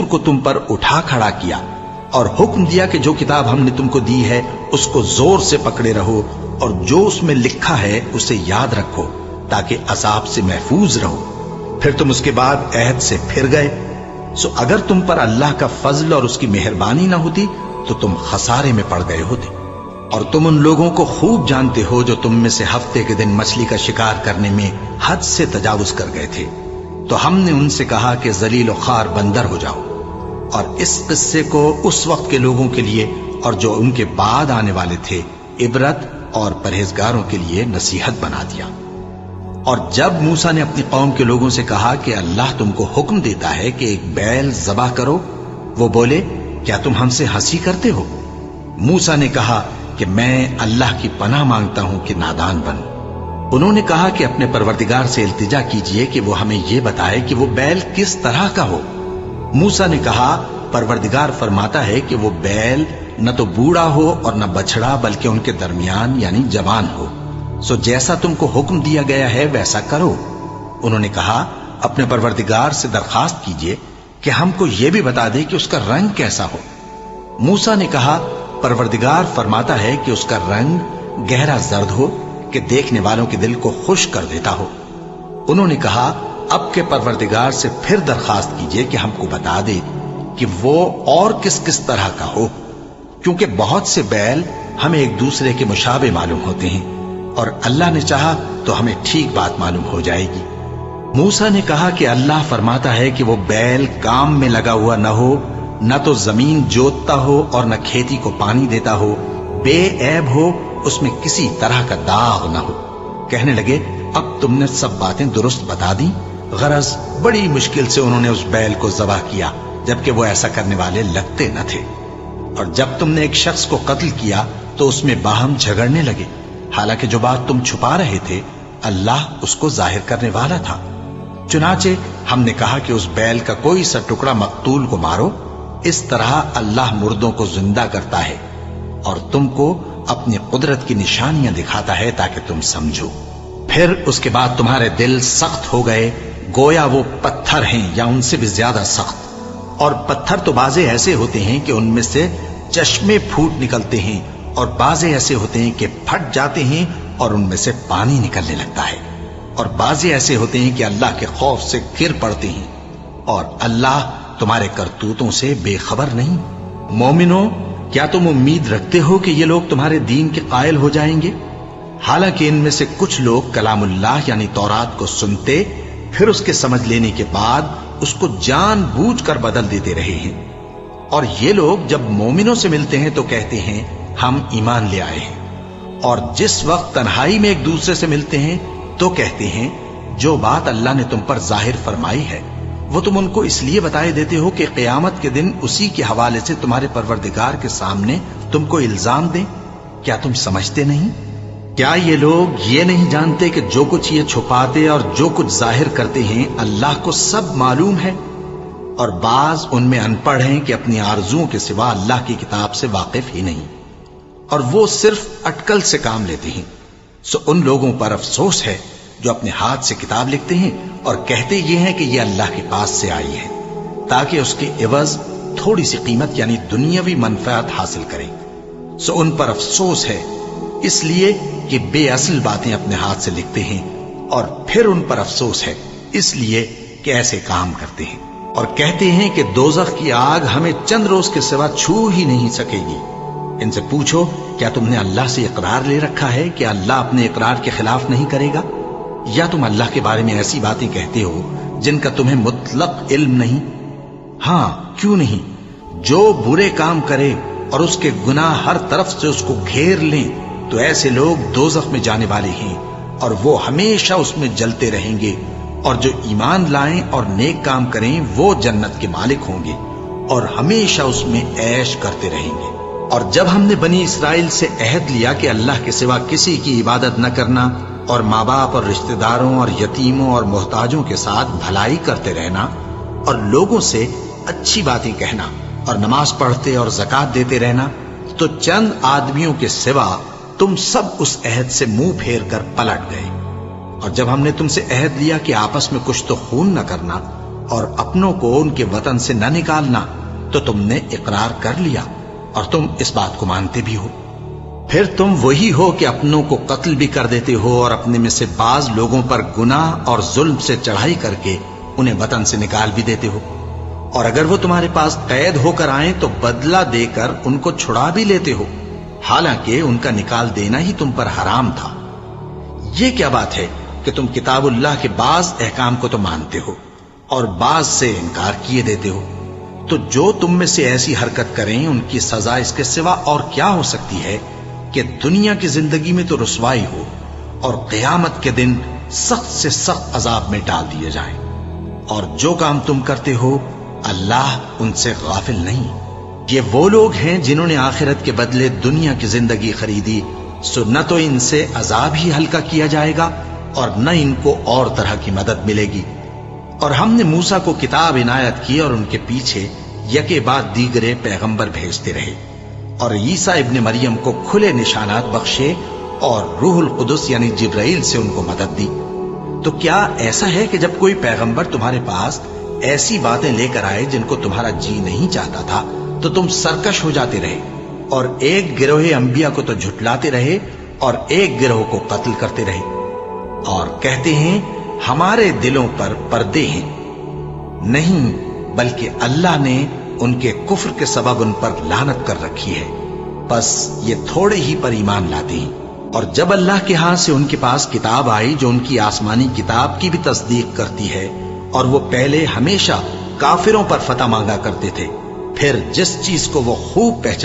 को तुम पर उठा खड़ा किया और हुक्म दिया कि जो किताब हमने तुमको दी है उसको जोर से पकड़े रहो और जो उसमें लिखा है उसे याद रखो ताकि अजाब से महफूज रहो। फिर तुम उसके बाद अहद से फिर गए। सो अगर तुम पर अल्लाह का फजल और उसकी मेहरबानी ना होती तो तुम खसारे में पड़ गए होते। और तुम उन लोगों को खूब जानते हो जो तुम में से हफ्ते के दिन मछली का शिकार करने में हद से तजावुज कर गए थे, तो हमने उनसे कहा कि जलील और खार बंदर हो जाओ। और इस किस्से को उस वक्त के लोगों के लिए और जो उनके बाद आने वाले थे इबरत और परहेजगारों के लिए नसीहत बना दिया। और जब मूसा ने अपनी कौम के लोगों से कहा कि अल्लाह तुमको हुक्म देता है कि एक बैल ज़बह करो, वो बोले, क्या तुम हमसे हंसी करते हो? मूसा ने कहा कि मैं अल्लाह की पनाह मांगता हूं कि नादान बनूं। उन्होंने कहा कि अपने परवरदिगार से इल्तिजा कीजिए कि वो हमें यह बताए कि वो बैल किस तरह का हो। मूसा ने कहा, परवरदिगार फरमाता है कि वो बैल न तो बूढ़ा हो और न बछड़ा, बल्कि उनके दरमियान यानी जवान हो। सो जैसा तुमको हुक्म दिया गया है वैसा करो। उन्होंने कहा, अपने परवरदिगार से दरखास्त कीजिए कि हमको यह भी बता दे कि उसका रंग कैसा हो। मूसा ने कहा, परवरदिगार फरमाता है कि उसका रंग गहरा जर्द हो कि देखने वालों के दिल को खुश कर देता हो। उन्होंने कहा, अब के परवरदिगार से फिर दरखास्त कीजिए कि हमको बता दे कि वो और किस किस तरह का हो, क्योंकि बहुत से बैल हमें एक दूसरे के मुशाबे मालूम होते हैं और अल्लाह ने चाहा तो हमें ठीक बात मालूम हो जाएगी। मूसा ने कहा कि अल्लाह फरमाता है कि वो बैल काम में लगा हुआ न हो, न तो जमीन जोतता हो और न खेती को पानी देता हो, बेऐब हो, उसमें किसी तरह का दाग न हो। कहने लगे, अब तुमने सब बातें दुरुस्त बता दी। गरज बड़ी मुश्किल से उन्होंने उस बैल को ज़बह किया, जबकि वो ऐसा करने वाले लगते न थे। और जब तुमने एक शख्स को कत्ल किया तो उसमें बाहम झगड़ने लगे, हालांकि जो बात तुम छुपा रहे थे अल्लाह उसको जाहिर करने वाला था। चुनाचे हमने कहा कि उस बैल का कोई सा टुकड़ा मकतूल को मारो। इस तरह अल्लाह मुर्दों को जिंदा करता है और तुमको अपनी कुदरत की निशानियां दिखाता है ताकि तुम समझो। फिर उसके बाद तुम्हारे दिल सख्त हो गए, गोया वो पत्थर हैं या उनसे भी ज्यादा सख्त। और पत्थर तो बाजे ऐसे होते हैं कि उनमें से चश्मे फूट निकलते हैं और बाजे ऐसे होते हैं कि फट जाते हैं और उनमें से पानी निकलने लगता है। और बाजे ऐसे होते हैं कि अल्लाह के खौफ से गिर पड़ते हैं। और अल्लाह तुम्हारे करतूतों से बेखबर नहीं। मोमिनो, क्या तुम उम्मीद रखते हो कि ये लोग तुम्हारे दीन के कायल हो जाएंगे? हालांकि इनमें से कुछ लोग कलामुल्लाह यानी तौरात को सुनते, फिर उसके समझ लेने के बाद उसको जानबूझकर बदल देते रहे हैं। और ये लोग जब मोमिनों से मिलते हैं तो कहते हैं हम ईमान ले आए हैं, और जिस वक्त तन्हाई में एक दूसरे से मिलते हैं तो कहते हैं जो बात अल्लाह ने तुम पर जाहिर फरमाई है वो तुम उनको इसलिए बताए देते हो कि क़यामत के दिन उसी के हवाले से तुम्हारे परवरदिगार के सामने तुमको इल्जाम दें। क्या तुम समझते नहीं? क्या ये लोग ये नहीं जानते कि जो कुछ ये छुपाते और जो कुछ जाहिर करते हैं अल्लाह को सब मालूम है? और बाज उनमें अनपढ़ हैं कि अपनी आरजुओं के सिवा अल्लाह की किताब से वाकिफ ही नहीं, और वो सिर्फ अटकल से काम लेते हैं। सो उन लोगों पर अफसोस है जो अपने हाथ से किताब लिखते हैं और कहते ये हैं कि ये अल्लाह के पास से आई है, ताकि उसके एवज थोड़ी सी कीमत यानी दुनियावी मनफात हासिल करें। सो उन पर अफसोस है इसलिए कि बेअसल बातें अपने हाथ से लिखते हैं, और फिर उन पर अफसोस है इसलिए कि ऐसे काम करते हैं और कहते हैं कि दोज़ख की आग हमें चंद रोज के सिवा छू ही नहीं सकेगी। इनसे पूछो, क्या तुमने अल्लाह से इकरार ले रखा है कि अल्लाह अपने इकरार के खिलाफ नहीं करेगा? या तुम अल्लाह के बारे में ऐसी बातें कहते हो जिनका तुम्हें मुतलक इल्म नहीं? हाँ, क्यों नहीं? जो बुरे काम करे और उसके गुनाह हर तरफ से उसको घेर लें तो ऐसे लोग दोज़ख में जाने वाले हैं और वो हमेशा उसमें जलते रहेंगे। और जो ईमान लाएं और नेक काम करें वो जन्नत के मालिक होंगे और हमेशा उसमें ऐश करते रहेंगे। और जब हमने बनी इसराइल से अहद लिया कि अल्लाह के सिवा किसी की इबादत न करना और माँ बाप और रिश्तेदारों और यतीमों और मोहताजों के साथ भलाई करते रहना और लोगों से अच्छी बातें कहना और नमाज पढ़ते और ज़कात देते रहना, तो चंद आदमियों के सिवा तुम सब उस अहद से मुंह फेर कर पलट गए। और जब हमने तुमसे अहद लिया कि आपस में कुछ तो खून न करना, اور اپنوں کو ان کے وطن سے نہ نکالنا تو تم نے اقرار کر لیا اور تم اس بات کو مانتے بھی ہو۔ پھر تم وہی ہو کہ اپنوں کو قتل بھی کر دیتے ہو اور اپنے میں سے بعض لوگوں پر گناہ اور ظلم سے چڑھائی کر کے انہیں وطن سے نکال بھی دیتے ہو، اور اگر وہ تمہارے پاس قید ہو کر آئیں تو بدلہ دے کر ان کو چھڑا بھی لیتے ہو، حالانکہ ان کا نکال دینا ہی تم پر حرام تھا۔ یہ کیا بات ہے کہ تم کتاب اللہ کے بعض احکام کو تو مانتے ہو اور بعض سے انکار کیے دیتے ہو؟ تو جو تم میں سے ایسی حرکت کریں ان کی سزا اس کے سوا اور کیا ہو سکتی ہے کہ دنیا کی زندگی میں تو رسوائی ہو اور قیامت کے دن سخت سے سخت عذاب میں ڈال دیے جائیں۔ اور جو کام تم کرتے ہو اللہ ان سے غافل نہیں۔ یہ وہ لوگ ہیں جنہوں نے آخرت کے بدلے دنیا کی زندگی خریدی، سو نہ تو ان سے عذاب ہی ہلکا کیا جائے گا اور نہ ان کو اور طرح کی مدد ملے گی۔ اور ہم نے موسیٰ کو کتاب عنایت کی اور ان کے پیچھے یکے بعد دیگرے پیغمبر بھیجتے رہے، اور عیسیٰ ابن مریم کو کھلے نشانات بخشے اور روح القدس یعنی جبرائیل سے ان کو مدد دی۔ تو کیا ایسا ہے کہ جب کوئی پیغمبر تمہارے پاس ایسی باتیں لے کر آئے جن کو تمہارا جی نہیں چاہتا تھا تو تم سرکش ہو جاتے رہے اور ایک گروہ انبیاء کو تو جھٹلاتے رہے اور ایک گروہ کو قتل کرتے رہے، اور کہتے ہیں ہمارے دلوں پر پردے ہیں؟ نہیں، بلکہ اللہ نے ان کے کفر کے سبب ان پر لعنت کر رکھی ہے، بس یہ تھوڑے ہی پر ایمان لاتے ہیں۔ اور جب اللہ کے ہاں سے ان کے پاس کتاب آئی جو ان کی آسمانی کتاب کی بھی تصدیق کرتی ہے، اور وہ پہلے ہمیشہ کافروں پر فتح مانگا کرتے تھے، پھر جس چیز کو وہ خوب پہچان